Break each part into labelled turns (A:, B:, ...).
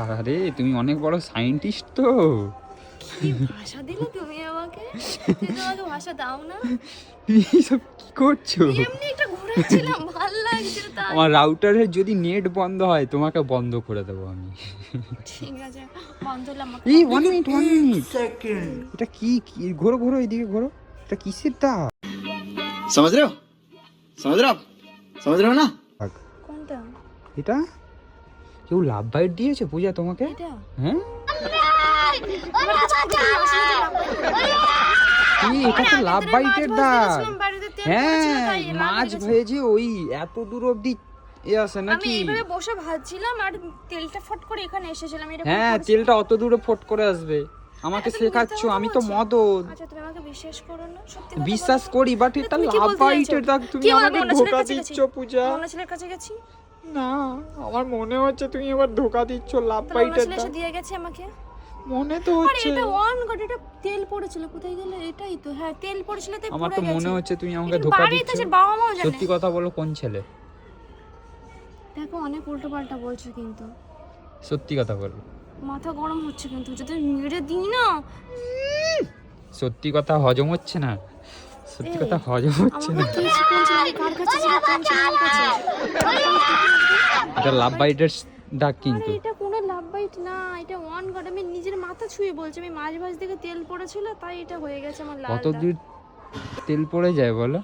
A: আরে তুমি অনেক বড় সায়েন্টিস্ট তো।
B: কি ভাষা দিলে তুমি আমাকে? তুমি আমাকে ভাষা দাও না।
A: তুমি সব কি করছো?
B: এমনি একটা ঘুরেছিলাম, ভালো লাগছিল তাই।
A: আমার রাউটারের যদি নেট বন্ধ হয় তোমাকে বন্ধ করে দেবো আমি।
B: ঠিক আছে, বন্ধ হলাম।
A: এই 1 মিনিট এটা কি ঘোরো ঘোরো এদিকে ঘোরো। এটা কিসের দা?
C: समझ रहे हो समझ रहे हो ना?
B: কোনটা?
A: এটা কেউ লাভ বাইট দিয়েছে পূজা তোমাকে?
B: এটা?
A: হ্যাঁ
B: আমার কাছে পুরো আসলে তো লাভ
A: এই এটা তো লাভ বাইটের দাগ। হ্যাঁ মাছ
B: ভেজে
A: ভেজে ওই এত দূর অবধি এ আসে
B: আমি
A: নাকি?
B: এইভাবে বসে ভাজছিলাম আর তেলটা ফট করে এখানে এসেছিলাম। এরকম
A: হ্যাঁ
B: করেছিলাম।
A: তেলটা অত দূরে ফট করে আসবে। আমাকে
B: তুমি
A: শেখাচ্ছ,
B: মিথ্যা কথা
A: আমি তো
B: বলছো?
A: মদন।
B: আচ্ছা তুমি আমাকে বিশ্বাস করো না? সত্যি কথা
A: বিশ্বাস
B: বলো।
A: করি বাট এটা
B: তুমি কি
A: লাভ
B: বলতে
A: বাইটের
B: চাইছো?
A: দাগ। তুমি
B: কি আমার
A: আমাকে
B: মনে ছেলের
A: ধোকা
B: কাছে
A: দিচ্ছ
B: গেছি?
A: পূজা।
B: মনে ছেলের কাছে গেছি?
A: না আমার মনে হচ্ছে তুমি এবার ধোকা দিচ্ছ লাভ
B: তাহলে মনে
A: বাইটের
B: ছেলে
A: দাগ।
B: এসে দিয়ে গেছে আমাকে।
A: মনে তো
B: আরে
A: হচ্ছে।
B: এটা ওয়ান গড, এটা তেল পড়েছিল কোথায় গেল? এটাই তো, হ্যাঁ তেল পড়েছিল তাই
A: আমার
B: পড়ে
A: তো
B: গেছে।
A: মনে হচ্ছে তুমি আমাকে
B: এটা
A: ধোকা
B: বাড়িতে
A: দিচ্ছ।
B: আছে, বাবা মাও জানে।
A: সত্যি কথা বলো কোন ছেলে?
B: দেখো অনেক উল্টো পাল্টা বলছো কিন্তু।
A: সত্যি কথা বলো।
B: মাথা গরম হচ্ছে কিন্তু, যদি মেরে দিই না।
A: সত্যি কথা হজম হচ্ছে না। সত্যি কথা হজম হচ্ছে
B: আমার
A: না।
B: কি কোন ছেলে কার কাছে ছিল, কোন ছেলের কাছে?
A: এটা লাভ বাইটের দাগ
B: আরে
A: কিন্তু।
B: এটা কোনো লাভ বাইট না, এটা ওয়ান গড। আমি নিজের মাথা ছুঁয়ে বলছি, আমি মাছ ভাজ থেকে তেল পড়েছিল তাই এটা হয়ে গেছে আমার লাল
A: কত
B: দাগ।
A: দূর তেল পড়ে যায় বলো?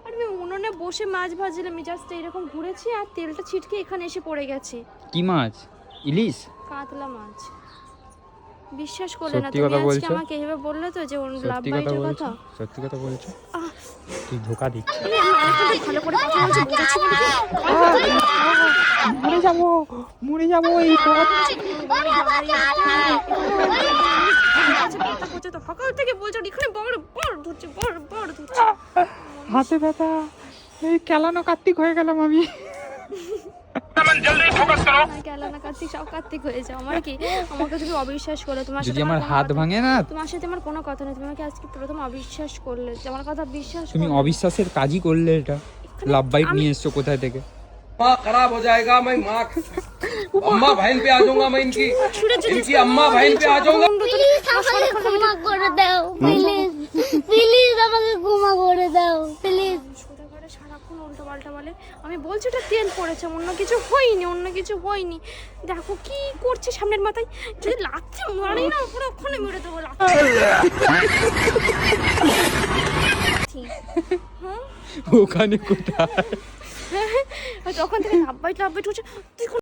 B: আর আমি উনুনে বসে মাছ ভাজলাম, জাস্ট এরকম ঘুরেছি আর তেলটা ছিটকে এখানে এসে পড়ে গেছে।
A: কি মাছ? ইলিশ?
B: কাতলা মাছ। বিশ্বাস করলে না
A: সত্যি
B: তুমি?
A: কথা
B: আজকে
A: বলছো?
B: আমাকে এভাবে বললে তো যে লাভ
A: সত্যি কথা
B: বাইটের
A: বলছো?
B: কথা।
A: সত্যি কথা বলছো?
B: আহ,
A: তুই ধোকা দিচ্ছিস।
B: আমি অনেকক্ষণ ভালো করে কথা বলছি, বুঝেছি বলে কি?
A: মরে যাবো, মরে যাবো এই পথ।
B: সকাল থেকে বলছো এখানে বড় বড় ধরছে, বড় বড় ধরছে।
A: হাতে ব্যথা। এই কেলানো কার্তিক হয়ে গেলাম আমি।
B: কেলানা কার্তিক, সব কার্তিক হয়ে যাও। আমার কি, আমাকে তুমি অবিশ্বাস করলে। তোমার
A: যদি
B: সাথে
A: আমার
B: কোনো
A: হাত
B: কথা-
A: ভাঙে না,
B: তোমার সাথে আমার কোনো কথা নেই, তুমি আমাকে আজকে প্রথম অবিশ্বাস করলে। যে আমার কথা বিশ্বাস
A: তুমি
B: করলে।
A: অবিশ্বাসের কাজই করলে। এটা লাভ বাইট নিয়ে এসছো কোথায় থেকে?
D: माँ खराब हो जाएगा। मैं माँ अम्मा बहन पे आ जाऊंगा। मैं इनकी अम्मा बहन पे आ जाऊंगा।
E: প্লিজ আমাকে ক্ষমা করে দাও, প্লিজ প্লিজ আমাকে ক্ষমা করে দাও, প্লিজ।
B: সোজা করে সারাক্ষণ উল্টো পাল্টা বলে। আমি বলছি ওটা তেল পড়েছে, অন্য কিছু হয়নি, অন্য কিছু হয়নি। দেখো কি করছে সামনের মাথায়। যদি লাগছে মারি না, পুরো ওখানে মেরে দেবো লাগছে।
A: ওখানে কোথায়?
B: তখন থেকে লাভ বাইট হচ্ছে। তুই